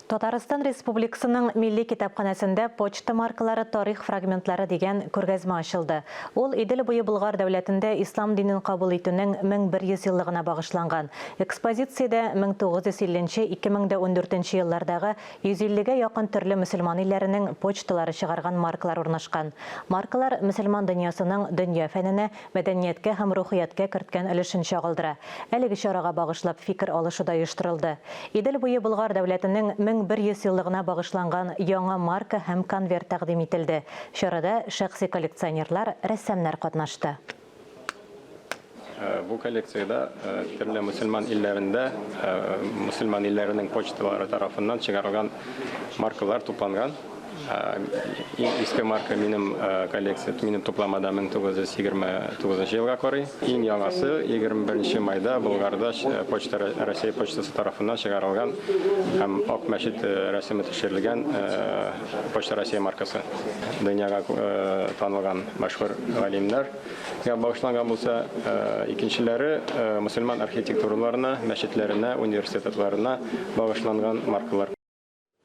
Татарстан Республикасының Милли китапханәсендә почта маркалары тарих фрагментлары дигән күргәзмә ачылды. Ул Идел буе Болгар дәүләтендә ислам динен кабул итүнең 1100 еллыгына багышланган. Экспозициядә 1950-2014 еллардагы 150гә якын төрле мөселман илләренең почталары чыгарган маркалар урнашкан. Маркалар мөселман дөньясының дөнья фәненә, мәдәнияткә һәм рухияткә керткән өлешен чагылдыра. Әлеге чарага багышлап фикер алышы да оештырылды. Идел буе Болгар дәүләтенең 1100 еллыгына багышланган яңа марка һәм конверт тәкъдим ителде. Чарада шәхси коллекционерлар, рәссамнар катнашты. Бу коллекцияда төрле мөселман илләрендә мөселман илләренең почталары тарафыннан чыгарылган маркалар тупланган. Иске марка минем коллекция, минем тупламада 1929 елга карый. Иң яңасы 21 майда Болгарда почта Россия почтасы тарафыннан чыгарылган һәм Ак мәчет рәсеме төшерелгән почта Россия маркасы. Дөньяга танылган мәшһүр галимнәр багышланган булса, икенчеләре мөселман архитектураларына, мәчетләренә, университетларына багышланган маркалар